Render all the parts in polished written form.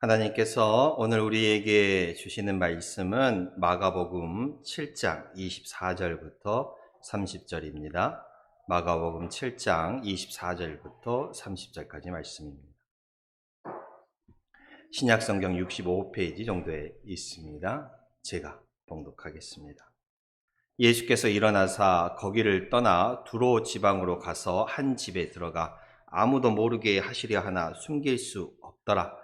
하나님께서 오늘 우리에게 주시는 말씀은 마가복음 7장 24절부터 30절입니다. 마가복음 7장 24절부터 30절까지 말씀입니다. 신약성경 65페이지 정도에 있습니다. 제가 봉독하겠습니다. 예수께서 일어나사 거기를 떠나 두로 지방으로 가서 한 집에 들어가 아무도 모르게 하시려 하나 숨길 수 없더라.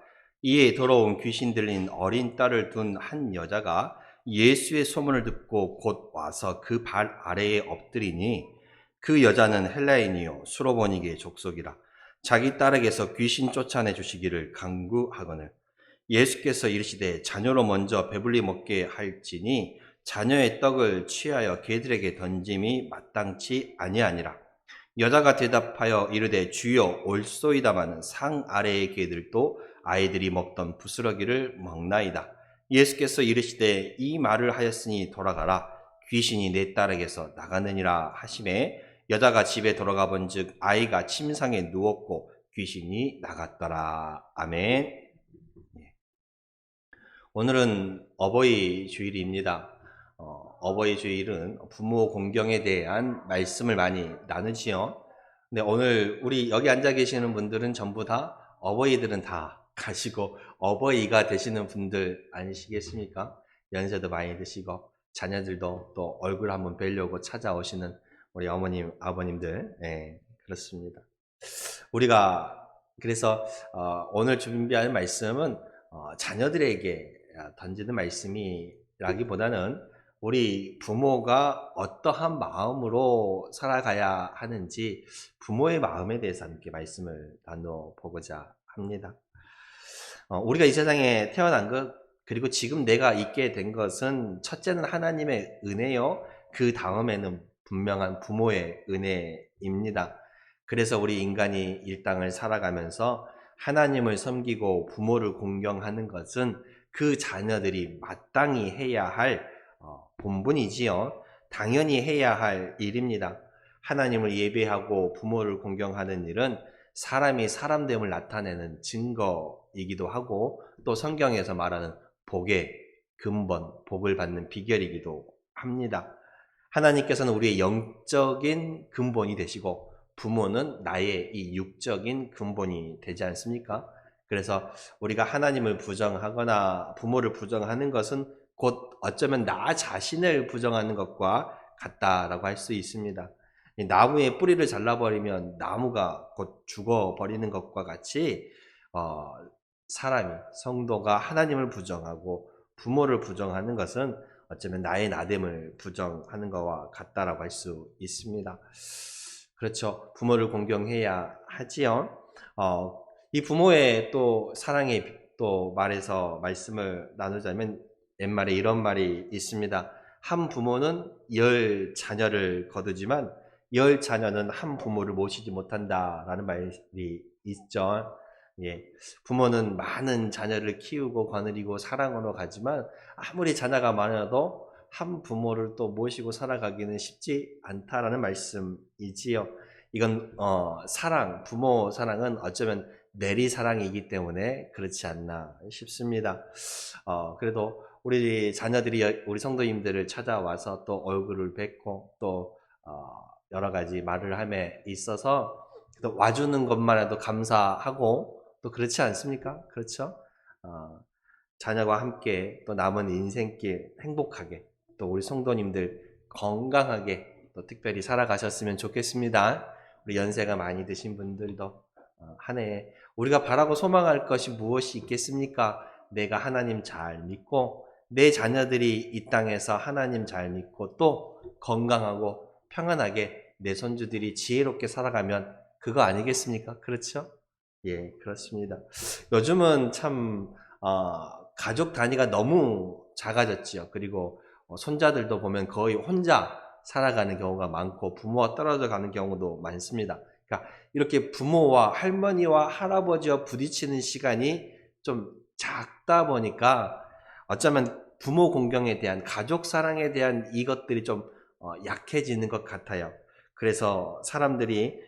이에 더러운 귀신 들린 어린 딸을 둔 한 여자가 예수의 소문을 듣고 곧 와서 그 발 아래에 엎드리니, 그 여자는 헬라인이요 수로보니게 족속이라. 자기 딸에게서 귀신 쫓아내 주시기를 간구하거늘 예수께서 이르시되 자녀로 먼저 배불리 먹게 할지니 자녀의 떡을 취하여 개들에게 던짐이 마땅치 아니하니라. 여자가 대답하여 이르되 주여 옳소이다마는 상 아래의 개들도 아이들이 먹던 부스러기를 먹나이다. 예수께서 이르시되 이 말을 하였으니 돌아가라. 귀신이 내 딸에게서 나가느니라 하시매 여자가 집에 돌아가 본즉 아이가 침상에 누웠고 귀신이 나갔더라. 아멘. 오늘은 어버이 주일입니다. 어버이 주일은 부모 공경에 대한 말씀을 많이 나누지요. 근데 오늘 우리 여기 앉아 계시는 분들은 전부 다 어버이들은 다 가시고 어버이가 되시는 분들 아니시겠습니까? 연세도 많이 드시고 자녀들도 또 얼굴 한번 뵈려고 찾아오시는 우리 어머님, 아버님들, 그렇습니다. 우리가 그래서 오늘 준비할 말씀은 자녀들에게 던지는 말씀이라기보다는 우리 부모가 어떠한 마음으로 살아가야 하는지 부모의 마음에 대해서 함께 말씀을 나눠보고자 합니다. 우리가 이 세상에 태어난 것, 그리고 지금 내가 있게 된 것은 첫째는 하나님의 은혜요. 그 다음에는 분명한 부모의 은혜입니다. 그래서 우리 인간이 이 땅을 살아가면서 하나님을 섬기고 부모를 공경하는 것은 그 자녀들이 마땅히 해야 할 본분이지요. 당연히 해야 할 일입니다. 하나님을 예배하고 부모를 공경하는 일은 사람이 사람됨을 나타내는 증거이기도 하고 또 성경에서 말하는 복의 근본, 복을 받는 비결이기도 합니다. 하나님께서는 우리의 영적인 근본이 되시고 부모는 나의 이 육적인 근본이 되지 않습니까? 그래서 우리가 하나님을 부정하거나 부모를 부정하는 것은 곧 어쩌면 나 자신을 부정하는 것과 같다라고 할 수 있습니다. 나무의 뿌리를 잘라버리면 나무가 곧 죽어버리는 것과 같이 사람이, 성도가 하나님을 부정하고 부모를 부정하는 것은 어쩌면 나의 나됨을 부정하는 것과 같다라고 할 수 있습니다. 그렇죠. 부모를 공경해야 하지요. 이 부모의 또 사랑의 또 말에서 말씀을 나누자면 옛말에 이런 말이 있습니다. 한 부모는 10자녀를 거두지만 10자녀는 한 부모를 모시지 못한다라는 말이 있죠. 예. 부모는 많은 자녀를 키우고 거느리고 사랑으로 가지만 아무리 자녀가 많아도 한 부모를 또 모시고 살아가기는 쉽지 않다라는 말씀이지요. 이건 사랑, 부모 사랑은 어쩌면 내리 사랑이기 때문에 그렇지 않나 싶습니다. 그래도 우리 자녀들이 우리 성도님들을 찾아와서 또 얼굴을 뵙고 또 여러 가지 말을 함에 있어서 또 와주는 것만 해도 감사하고 또 그렇지 않습니까? 그렇죠? 자녀와 함께 또 남은 인생길 행복하게 또 우리 성도님들 건강하게 또 특별히 살아가셨으면 좋겠습니다. 우리 연세가 많이 드신 분들도 한 해에 우리가 바라고 소망할 것이 무엇이 있겠습니까? 내가 하나님 잘 믿고 내 자녀들이 이 땅에서 하나님 잘 믿고 또 건강하고 평안하게 내 손주들이 지혜롭게 살아가면 그거 아니겠습니까? 그렇죠? 예, 그렇습니다. 요즘은 참 가족 단위가 너무 작아졌지요. 그리고 손자들도 보면 거의 혼자 살아가는 경우가 많고 부모와 떨어져 가는 경우도 많습니다. 그러니까 이렇게 부모와 할머니와 할아버지와 부딪히는 시간이 좀 작다 보니까 어쩌면 부모 공경에 대한 가족 사랑에 대한 이것들이 좀 약해지는 것 같아요. 그래서 사람들이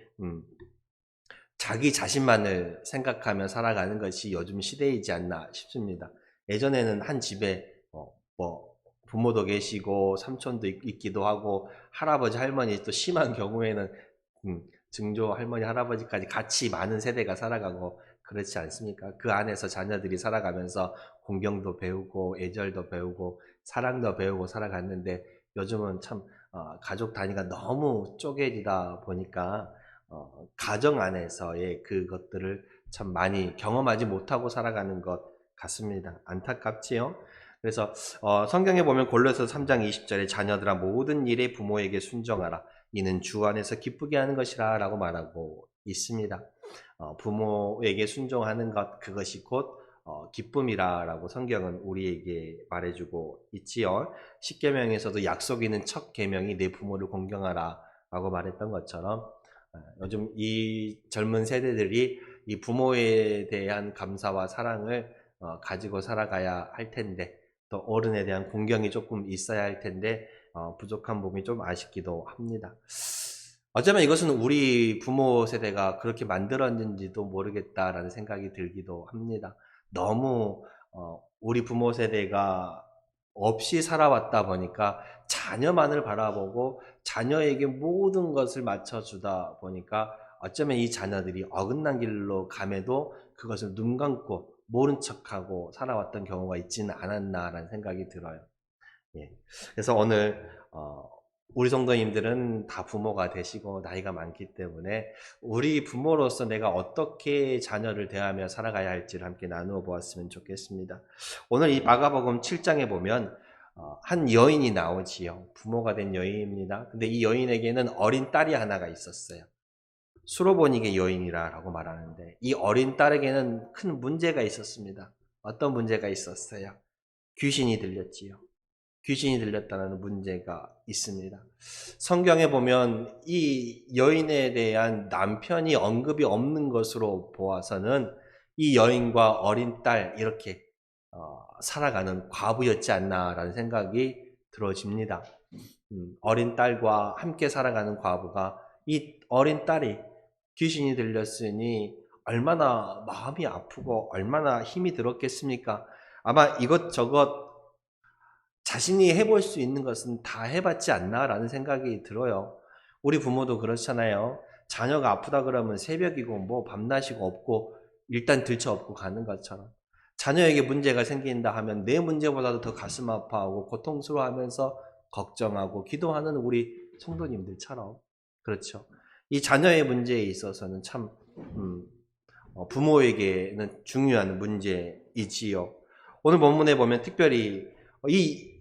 자기 자신만을 생각하며 살아가는 것이 요즘 시대이지 않나 싶습니다. 예전에는 한 집에 뭐 부모도 계시고 삼촌도 있기도 하고 할아버지 할머니 또 심한 경우에는 증조 할머니 할아버지까지 같이 많은 세대가 살아가고 그렇지 않습니까? 그 안에서 자녀들이 살아가면서 공경도 배우고 애절도 배우고 사랑도 배우고 살아갔는데 요즘은 참 가족 단위가 너무 쪼개지다 보니까 가정 안에서의 그것들을 참 많이 경험하지 못하고 살아가는 것 같습니다. 안타깝지요? 그래서 성경에 보면 골로새 3장 20절에 자녀들아 모든 일에 부모에게 순종하라. 이는 주 안에서 기쁘게 하는 것이라 라고 말하고 있습니다. 부모에게 순종하는 것 그것이 곧 기쁨이라 라고 성경은 우리에게 말해주고 있지요. 십계명에서도 약속 있는 첫 계명이 내 부모를 공경하라 라고 말했던 것처럼 요즘 이 젊은 세대들이 이 부모에 대한 감사와 사랑을 가지고 살아가야 할 텐데 또 어른에 대한 공경이 조금 있어야 할 텐데 부족한 부분이 좀 아쉽기도 합니다. 어쩌면 이것은 우리 부모 세대가 그렇게 만들었는지도 모르겠다라는 생각이 들기도 합니다. 너무 우리 부모 세대가 없이 살아왔다 보니까 자녀만을 바라보고 자녀에게 모든 것을 맞춰주다 보니까 어쩌면 이 자녀들이 어긋난 길로 감해도 그것을 눈 감고 모른 척하고 살아왔던 경우가 있지는 않았나라는 생각이 들어요. 예. 그래서 오늘 우리 성도님들은 다 부모가 되시고 나이가 많기 때문에 우리 부모로서 내가 어떻게 자녀를 대하며 살아가야 할지를 함께 나누어 보았으면 좋겠습니다. 오늘 이 마가복음 7장에 보면 한 여인이 나오지요. 부모가 된 여인입니다. 근데 이 여인에게는 어린 딸이 하나가 있었어요. 수로보니게 여인이라고 말하는데 이 어린 딸에게는 큰 문제가 있었습니다. 어떤 문제가 있었어요? 귀신이 들렸지요. 귀신이 들렸다는 문제가 있습니다. 성경에 보면 이 여인에 대한 남편이 언급이 없는 것으로 보아서는 이 여인과 어린 딸 이렇게 살아가는 과부였지 않나라는 생각이 들어집니다. 어린 딸과 함께 살아가는 과부가 이 어린 딸이 귀신이 들렸으니 얼마나 마음이 아프고 얼마나 힘이 들었겠습니까? 아마 이것저것 자신이 해볼 수 있는 것은 다 해봤지 않나라는 생각이 들어요. 우리 부모도 그렇잖아요. 자녀가 아프다 그러면 새벽이고 뭐 밤낮이고 없고 일단 들쳐업고 가는 것처럼 자녀에게 문제가 생긴다 하면 내 문제보다도 더 가슴 아파하고 고통스러워하면서 걱정하고 기도하는 우리 성도님들처럼 그렇죠. 이 자녀의 문제에 있어서는 참 부모에게는 중요한 문제이지요. 오늘 본문에 보면 특별히 이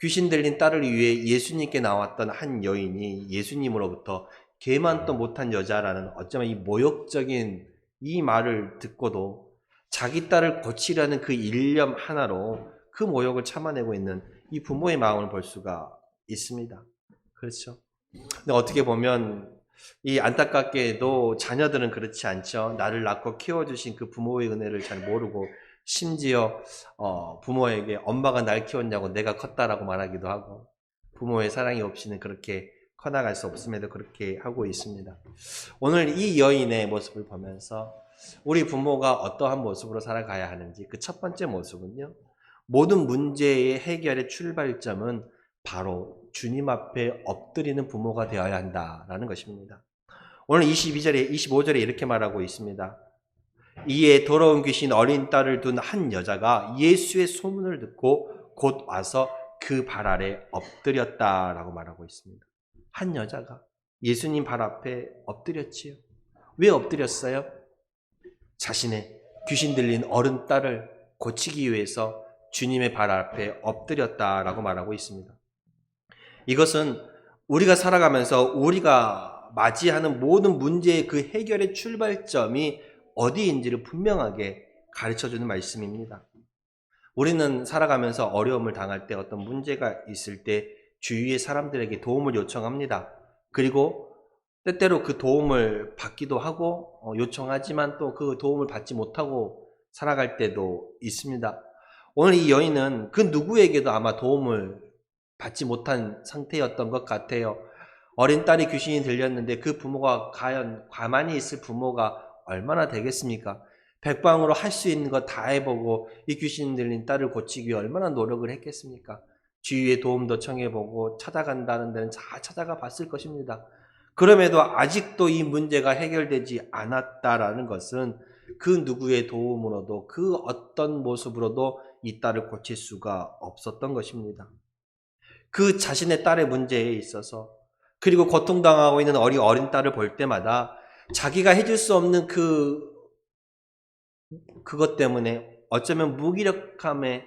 귀신 들린 딸을 위해 예수님께 나왔던 한 여인이 예수님으로부터 개만도 못한 여자라는 어쩌면 이 모욕적인 이 말을 듣고도 자기 딸을 고치려는 그 일념 하나로 그 모욕을 참아내고 있는 이 부모의 마음을 볼 수가 있습니다. 그렇죠. 근데 어떻게 보면 이 안타깝게도 자녀들은 그렇지 않죠. 나를 낳고 키워주신 그 부모의 은혜를 잘 모르고 심지어 부모에게 엄마가 날 키웠냐고 내가 컸다라고 말하기도 하고 부모의 사랑이 없이는 그렇게 커나갈 수 없음에도 그렇게 하고 있습니다. 오늘 이 여인의 모습을 보면서 우리 부모가 어떠한 모습으로 살아가야 하는지 그 첫 번째 모습은요. 모든 문제의 해결의 출발점은 바로 주님 앞에 엎드리는 부모가 되어야 한다라는 것입니다. 오늘 22절에 25절에 이렇게 말하고 있습니다. 이에 더러운 귀신 어린 딸을 둔 한 여자가 예수의 소문을 듣고 곧 와서 그 발 아래 엎드렸다라고 말하고 있습니다. 한 여자가 예수님 발 앞에 엎드렸지요. 왜 엎드렸어요? 자신의 귀신 들린 어른 딸을 고치기 위해서 주님의 발 앞에 엎드렸다라고 말하고 있습니다. 이것은 우리가 살아가면서 우리가 맞이하는 모든 문제의 그 해결의 출발점이 어디인지를 분명하게 가르쳐주는 말씀입니다. 우리는 살아가면서 어려움을 당할 때 어떤 문제가 있을 때 주위의 사람들에게 도움을 요청합니다. 그리고 때때로 그 도움을 받기도 하고 요청하지만 또 그 도움을 받지 못하고 살아갈 때도 있습니다. 오늘 이 여인은 그 누구에게도 아마 도움을 받지 못한 상태였던 것 같아요. 어린 딸이 귀신이 들렸는데 그 부모가 과연 가만히 있을 부모가 얼마나 되겠습니까? 백방으로 할 수 있는 거 다 해보고 이 귀신 들린 딸을 고치기 위해 얼마나 노력을 했겠습니까? 주위에 도움도 청해보고 찾아간다는 데는 다 찾아가 봤을 것입니다. 그럼에도 아직도 이 문제가 해결되지 않았다라는 것은 그 누구의 도움으로도 그 어떤 모습으로도 이 딸을 고칠 수가 없었던 것입니다. 그 자신의 딸의 문제에 있어서 그리고 고통당하고 있는 어린 딸을 볼 때마다 자기가 해줄 수 없는 그것 때문에 어쩌면 무기력함에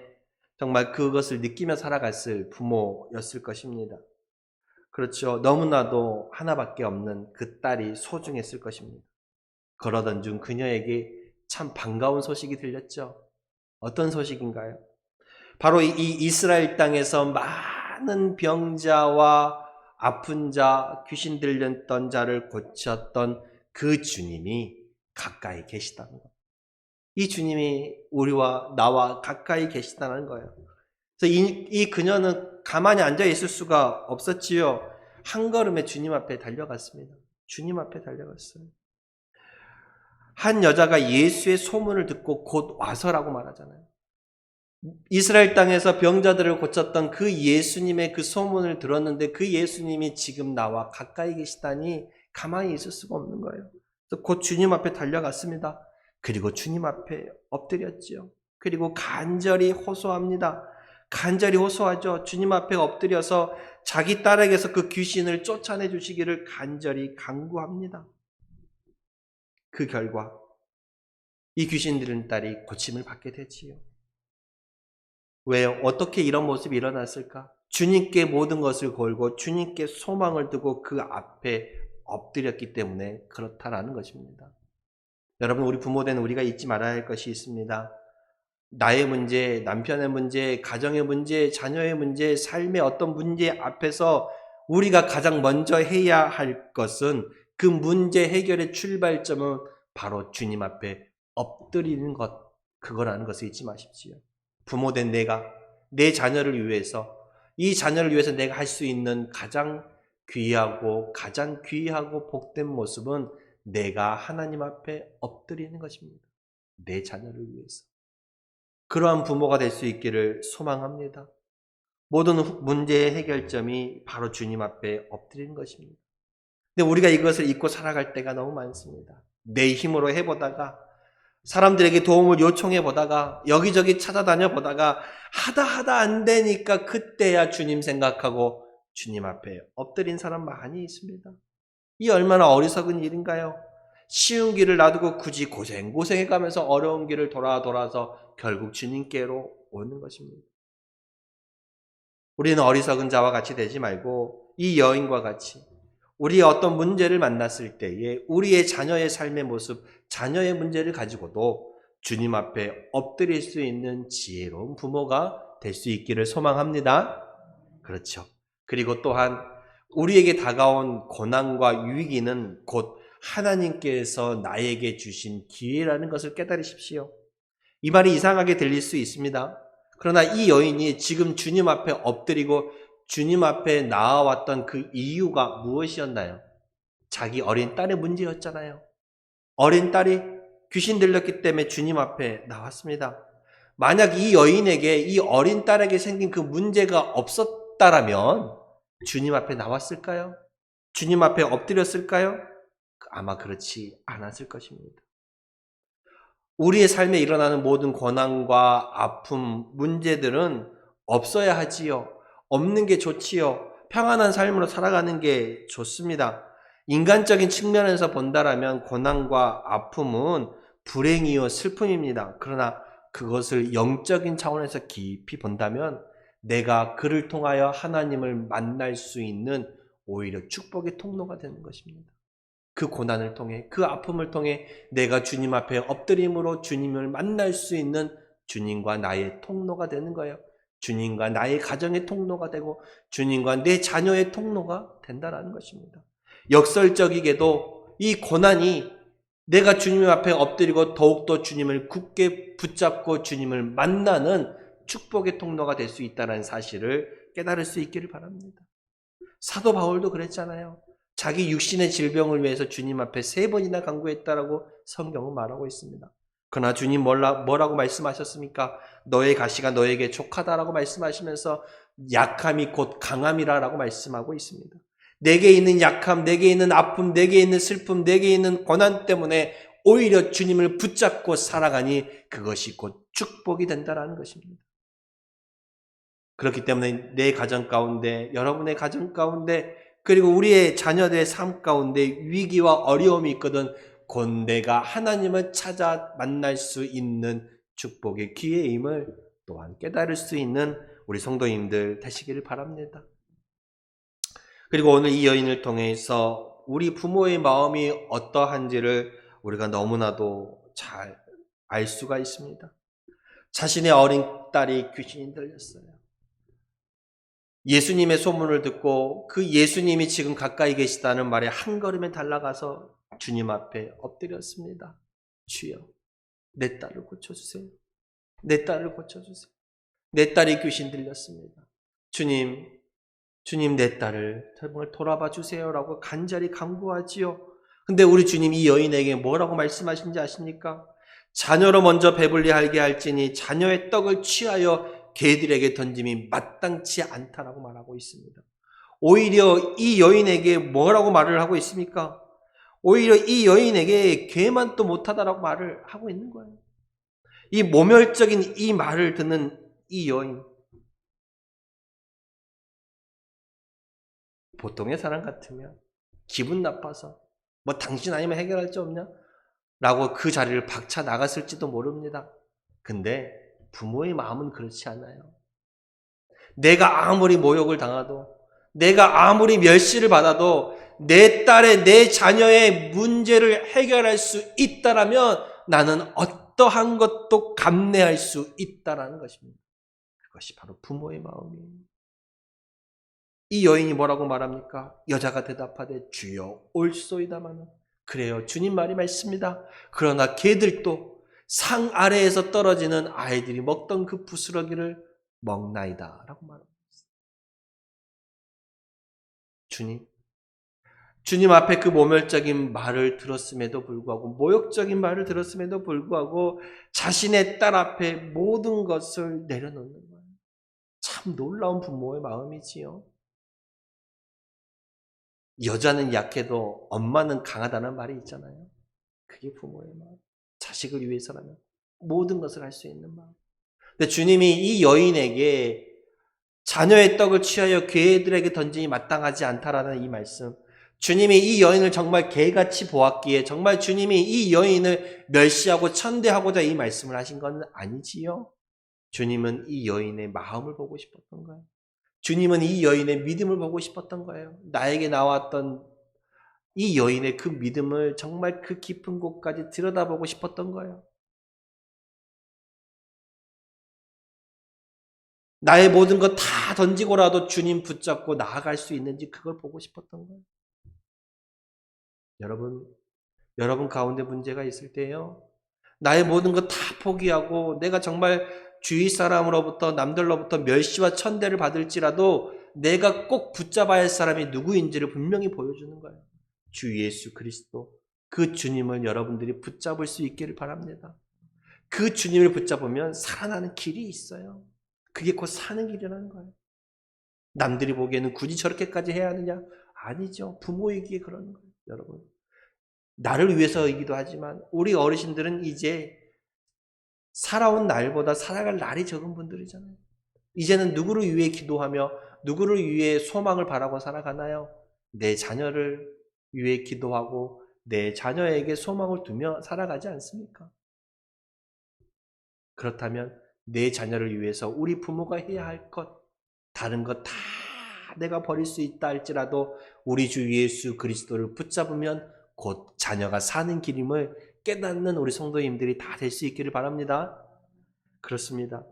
정말 그것을 느끼며 살아갔을 부모였을 것입니다. 그렇죠. 너무나도 하나밖에 없는 그 딸이 소중했을 것입니다. 그러던 중 그녀에게 참 반가운 소식이 들렸죠. 어떤 소식인가요? 바로 이 이스라엘 땅에서 많은 병자와 아픈 자, 귀신 들렸던 자를 고쳤던 그 주님이 가까이 계시다는 거예요. 이 주님이 우리와 나와 가까이 계시다는 거예요. 그래서 이 그녀는 가만히 앉아 있을 수가 없었지요. 한 걸음에 주님 앞에 달려갔습니다. 주님 앞에 달려갔어요. 한 여자가 예수의 소문을 듣고 곧 와서라고 말하잖아요. 이스라엘 땅에서 병자들을 고쳤던 그 예수님의 그 소문을 들었는데 그 예수님이 지금 나와 가까이 계시다니 가만히 있을 수가 없는 거예요. 그래서 곧 주님 앞에 달려갔습니다. 그리고 주님 앞에 엎드렸지요. 그리고 간절히 호소합니다. 간절히 호소하죠. 주님 앞에 엎드려서 자기 딸에게서 그 귀신을 쫓아내 주시기를 간절히 간구합니다. 그 결과 이 귀신 들린 딸이 고침을 받게 되지요. 왜요? 어떻게 이런 모습이 일어났을까? 주님께 모든 것을 걸고 주님께 소망을 두고 그 앞에 엎드렸기 때문에 그렇다라는 것입니다. 여러분, 우리 부모된 우리가 잊지 말아야 할 것이 있습니다. 나의 문제, 남편의 문제, 가정의 문제, 자녀의 문제, 삶의 어떤 문제 앞에서 우리가 가장 먼저 해야 할 것은 그 문제 해결의 출발점은 바로 주님 앞에 엎드리는 것, 그거라는 것을 잊지 마십시오. 부모된 내가 내 자녀를 위해서, 이 자녀를 위해서 내가 할 수 있는 가장 귀하고 복된 모습은 내가 하나님 앞에 엎드리는 것입니다. 내 자녀를 위해서. 그러한 부모가 될 수 있기를 소망합니다. 모든 문제의 해결점이 바로 주님 앞에 엎드리는 것입니다. 근데 우리가 이것을 잊고 살아갈 때가 너무 많습니다. 내 힘으로 해보다가, 사람들에게 도움을 요청해 보다가, 여기저기 찾아다녀 보다가 하다 안 되니까 그때야 주님 생각하고 주님 앞에 엎드린 사람 많이 있습니다. 이 얼마나 어리석은 일인가요? 쉬운 길을 놔두고 굳이 고생해 가면서 어려운 길을 돌아서 결국 주님께로 오는 것입니다. 우리는 어리석은 자와 같이 되지 말고 이 여인과 같이 우리의 어떤 문제를 만났을 때에 우리의 자녀의 삶의 모습, 자녀의 문제를 가지고도 주님 앞에 엎드릴 수 있는 지혜로운 부모가 될 수 있기를 소망합니다. 그렇죠. 그리고 또한 우리에게 다가온 고난과 위기는 곧 하나님께서 나에게 주신 기회라는 것을 깨달으십시오. 이 말이 이상하게 들릴 수 있습니다. 그러나 이 여인이 지금 주님 앞에 엎드리고 주님 앞에 나아왔던 그 이유가 무엇이었나요? 자기 어린 딸의 문제였잖아요. 어린 딸이 귀신 들렸기 때문에 주님 앞에 나왔습니다. 만약 이 여인에게, 이 어린 딸에게 생긴 그 문제가 없었다라면 주님 앞에 나왔을까요? 주님 앞에 엎드렸을까요? 아마 그렇지 않았을 것입니다. 우리의 삶에 일어나는 모든 고난과 아픔, 문제들은 없어야 하지요. 없는 게 좋지요. 평안한 삶으로 살아가는 게 좋습니다. 인간적인 측면에서 본다라면 고난과 아픔은 불행이요 슬픔입니다. 그러나 그것을 영적인 차원에서 깊이 본다면 내가 그를 통하여 하나님을 만날 수 있는 오히려 축복의 통로가 되는 것입니다. 그 고난을 통해, 그 아픔을 통해 내가 주님 앞에 엎드림으로 주님을 만날 수 있는 주님과 나의 통로가 되는 거예요. 주님과 나의 가정의 통로가 되고 주님과 내 자녀의 통로가 된다는 것입니다. 역설적이게도 이 고난이 내가 주님 앞에 엎드리고 더욱더 주님을 굳게 붙잡고 주님을 만나는 축복의 통로가 될 수 있다는 사실을 깨달을 수 있기를 바랍니다. 사도 바울도 그랬잖아요. 자기 육신의 질병을 위해서 주님 앞에 3번이나 간구했다라고 성경은 말하고 있습니다. 그러나 주님 뭐라고 말씀하셨습니까? 너의 가시가 너에게 족하다라고 말씀하시면서 약함이 곧 강함이라고 말씀하고 있습니다. 내게 있는 약함, 내게 있는 아픔, 내게 있는 슬픔, 내게 있는 고난 때문에 오히려 주님을 붙잡고 살아가니 그것이 곧 축복이 된다라는 것입니다. 그렇기 때문에 내 가정 가운데, 여러분의 가정 가운데, 그리고 우리의 자녀들의 삶 가운데 위기와 어려움이 있거든 곧 내가 하나님을 찾아 만날 수 있는 축복의 기회임을 또한 깨달을 수 있는 우리 성도님들 되시기를 바랍니다. 그리고 오늘 이 여인을 통해서 우리 부모의 마음이 어떠한지를 우리가 너무나도 잘 알 수가 있습니다. 자신의 어린 딸이 귀신이 들렸어요. 예수님의 소문을 듣고 그 예수님이 지금 가까이 계시다는 말에 한 걸음에 달려가서 주님 앞에 엎드렸습니다. 주여, 내 딸을 고쳐주세요. 내 딸을 고쳐주세요. 내 딸이 귀신 들렸습니다. 주님 내 딸을 정말 돌아봐 주세요라고 간절히 간구하지요. 근데 우리 주님 이 여인에게 뭐라고 말씀하신지 아십니까? 자녀로 먼저 배불리 알게 할지니 자녀의 떡을 취하여 개들에게 던짐이 마땅치 않다라고 말하고 있습니다. 오히려 이 여인에게 뭐라고 말을 하고 있습니까? 오히려 이 여인에게 개만 또 못하다라고 말을 하고 있는 거예요. 이 모멸적인 이 말을 듣는 이 여인, 보통의 사람 같으면 기분 나빠서 뭐 당신 아니면 해결할 수 없냐? 라고 그 자리를 박차 나갔을지도 모릅니다. 근데 부모의 마음은 그렇지 않아요. 내가 아무리 모욕을 당해도, 내가 아무리 멸시를 받아도 내 딸의, 내 자녀의 문제를 해결할 수 있다라면 나는 어떠한 것도 감내할 수 있다라는 것입니다. 그것이 바로 부모의 마음이에요. 이 여인이 뭐라고 말합니까? 여자가 대답하되 주여 올소이다마는 그래요. 주님 말이 맞습니다. 그러나 개들도 상 아래에서 떨어지는 아이들이 먹던 그 부스러기를 먹나이다 라고 말합니다. 주님 앞에 그 모멸적인 말을 들었음에도 불구하고, 모욕적인 말을 들었음에도 불구하고 자신의 딸 앞에 모든 것을 내려놓는 거예요. 참 놀라운 부모의 마음이지요. 여자는 약해도 엄마는 강하다는 말이 있잖아요. 그게 부모의 마음. 자식을 위해서라면 모든 것을 할 수 있는 마음. 근데 주님이 이 여인에게 자녀의 떡을 취하여 개들에게 던짐이 마땅하지 않다라는 이 말씀, 주님이 이 여인을 정말 개같이 보았기에 정말 주님이 이 여인을 멸시하고 천대하고자 이 말씀을 하신 건 아니지요. 주님은 이 여인의 마음을 보고 싶었던 거예요. 주님은 이 여인의 믿음을 보고 싶었던 거예요. 나에게 나왔던 이 여인의 그 믿음을 정말 그 깊은 곳까지 들여다보고 싶었던 거예요. 나의 모든 것 다 던지고라도 주님 붙잡고 나아갈 수 있는지 그걸 보고 싶었던 거예요. 여러분 가운데 문제가 있을 때요, 나의 모든 것 다 포기하고 내가 정말 주위 사람으로부터, 남들로부터 멸시와 천대를 받을지라도 내가 꼭 붙잡아야 할 사람이 누구인지를 분명히 보여주는 거예요. 주 예수 그리스도, 그 주님을 여러분들이 붙잡을 수 있기를 바랍니다. 그 주님을 붙잡으면 살아나는 길이 있어요. 그게 곧 사는 길이라는 거예요. 남들이 보기에는 굳이 저렇게까지 해야 하느냐? 아니죠. 부모이기에 그러는 거예요. 여러분, 나를 위해서이기도 하지만 우리 어르신들은 이제 살아온 날보다 살아갈 날이 적은 분들이잖아요. 이제는 누구를 위해 기도하며 누구를 위해 소망을 바라고 살아가나요? 내 자녀를 위해 기도하고 내 자녀에게 소망을 두며 살아가지 않습니까? 그렇다면 내 자녀를 위해서 우리 부모가 해야 할 것, 다른 것 다 내가 버릴 수 있다 할지라도 우리 주 예수 그리스도를 붙잡으면 곧 자녀가 사는 길임을 깨닫는 우리 성도님들이 다 될 수 있기를 바랍니다. 그렇습니다.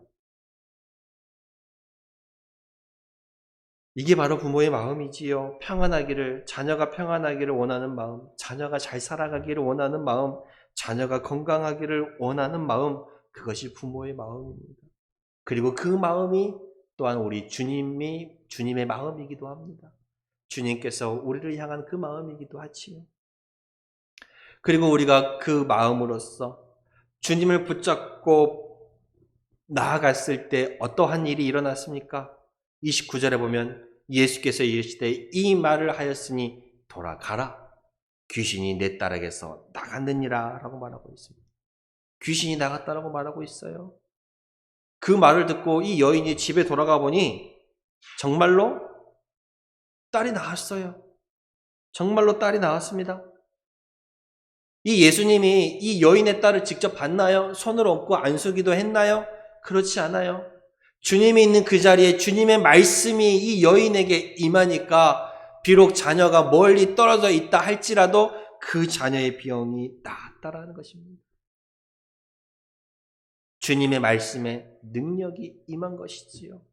이게 바로 부모의 마음이지요. 평안하기를, 자녀가 평안하기를 원하는 마음, 자녀가 잘 살아가기를 원하는 마음, 자녀가 건강하기를 원하는 마음, 그것이 부모의 마음입니다. 그리고 그 마음이 또한 우리 주님의 마음이기도 합니다. 주님께서 우리를 향한 그 마음이기도 하지요. 그리고 우리가 그 마음으로써 주님을 붙잡고 나아갔을 때 어떠한 일이 일어났습니까? 29절에 보면 예수께서 이르시되 이 말을 하였으니 돌아가라. 귀신이 내 딸에게서 나갔느니라 라고 말하고 있습니다. 귀신이 나갔다라고 말하고 있어요. 그 말을 듣고 이 여인이 집에 돌아가 보니 정말로 딸이 나왔어요. 정말로 딸이 나왔습니다. 이 예수님이 이 여인의 딸을 직접 봤나요? 손을 얹고 안수기도 했나요? 그렇지 않아요. 주님이 있는 그 자리에 주님의 말씀이 이 여인에게 임하니까 비록 자녀가 멀리 떨어져 있다 할지라도 그 자녀의 병이 나았다라는 것입니다. 주님의 말씀에 능력이 임한 것이지요.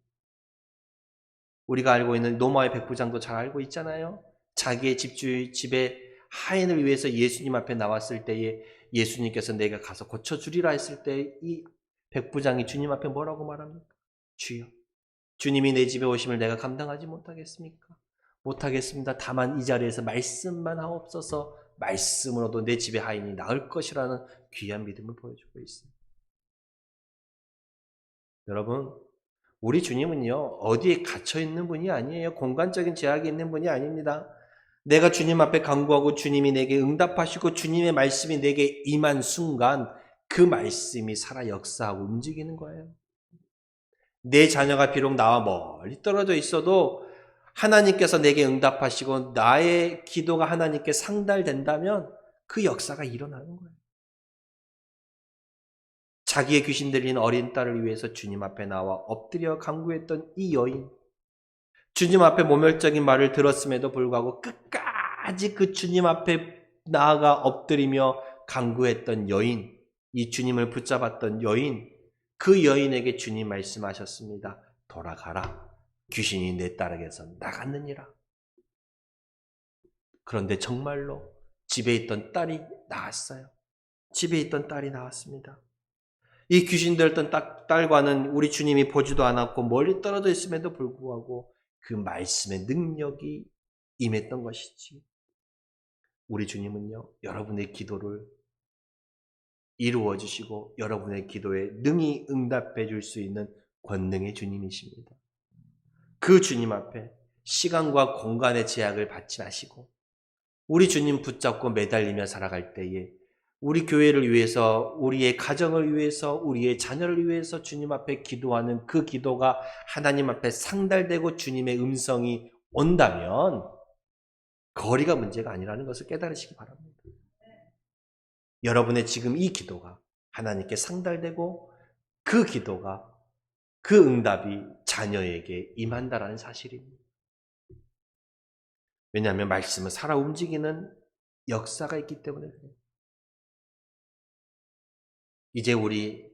우리가 알고 있는 노마의 백부장도 잘 알고 있잖아요. 자기의 집에 하인을 위해서 예수님 앞에 나왔을 때에 예수님께서 내가 가서 고쳐주리라 했을 때 이 백부장이 주님 앞에 뭐라고 말합니까? 주여, 주님이 내 집에 오심을 내가 감당하지 못하겠습니까? 못하겠습니다. 다만 이 자리에서 말씀만 하옵소서. 말씀으로도 내 집의 하인이 나을 것이라는 귀한 믿음을 보여주고 있습니다. 여러분, 우리 주님은요, 어디에 갇혀 있는 분이 아니에요. 공간적인 제약이 있는 분이 아닙니다. 내가 주님 앞에 간구하고 주님이 내게 응답하시고 주님의 말씀이 내게 임한 순간 그 말씀이 살아 역사하고 움직이는 거예요. 내 자녀가 비록 나와 멀리 떨어져 있어도 하나님께서 내게 응답하시고 나의 기도가 하나님께 상달된다면 그 역사가 일어나는 거예요. 자기의 귀신 들린 어린 딸을 위해서 주님 앞에 나와 엎드려 간구했던 이 여인, 주님 앞에 모멸적인 말을 들었음에도 불구하고 끝까지 그 주님 앞에 나아가 엎드리며 간구했던 여인, 이 주님을 붙잡았던 여인, 그 여인에게 주님 말씀하셨습니다. 돌아가라. 귀신이 내 딸에게서 나갔느니라. 그런데 정말로 집에 있던 딸이 나왔어요. 집에 있던 딸이 나왔습니다. 이 귀신 들었던 딸과는 우리 주님이 보지도 않았고 멀리 떨어져 있음에도 불구하고 그 말씀의 능력이 임했던 것이지. 우리 주님은요, 여러분의 기도를 이루어 주시고 여러분의 기도에 능히 응답해 줄 수 있는 권능의 주님이십니다. 그 주님 앞에 시간과 공간의 제약을 받지 마시고 우리 주님 붙잡고 매달리며 살아갈 때에 우리 교회를 위해서, 우리의 가정을 위해서, 우리의 자녀를 위해서 주님 앞에 기도하는 그 기도가 하나님 앞에 상달되고 주님의 음성이 온다면 거리가 문제가 아니라는 것을 깨달으시기 바랍니다. 여러분의 지금 이 기도가 하나님께 상달되고 그 기도가, 그 응답이 자녀에게 임한다라는 사실입니다. 왜냐하면 말씀은 살아 움직이는 역사가 있기 때문에 그래요. 이제 우리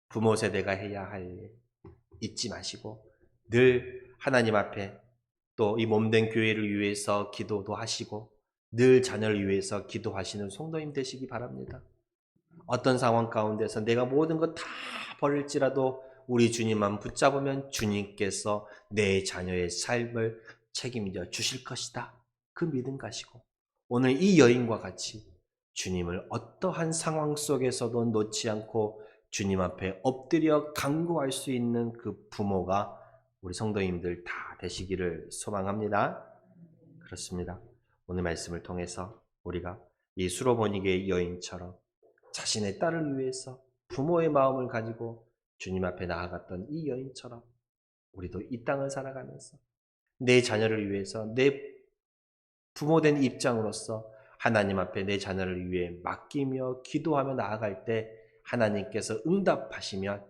부모 세대가 해야 할 일 잊지 마시고 늘 하나님 앞에 또 이 몸된 교회를 위해서 기도도 하시고 늘 자녀를 위해서 기도하시는 성도님 되시기 바랍니다. 어떤 상황 가운데서 내가 모든 것 다 버릴지라도 우리 주님만 붙잡으면 주님께서 내 자녀의 삶을 책임져 주실 것이다. 그 믿음 가시고 오늘 이 여인과 같이 주님을 어떠한 상황 속에서도 놓지 않고 주님 앞에 엎드려 간구할 수 있는 그 부모가 우리 성도님들 다 되시기를 소망합니다. 그렇습니다. 오늘 말씀을 통해서 우리가 이 수로보니게의 여인처럼 자신의 딸을 위해서 부모의 마음을 가지고 주님 앞에 나아갔던 이 여인처럼 우리도 이 땅을 살아가면서 내 자녀를 위해서 내 부모된 입장으로서 하나님 앞에 내 자녀를 위해 맡기며 기도하며 나아갈 때 하나님께서 응답하시면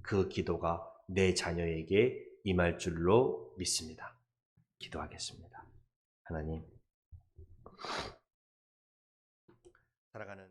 그 기도가 내 자녀에게 임할 줄로 믿습니다. 기도하겠습니다. 하나님, 살아가는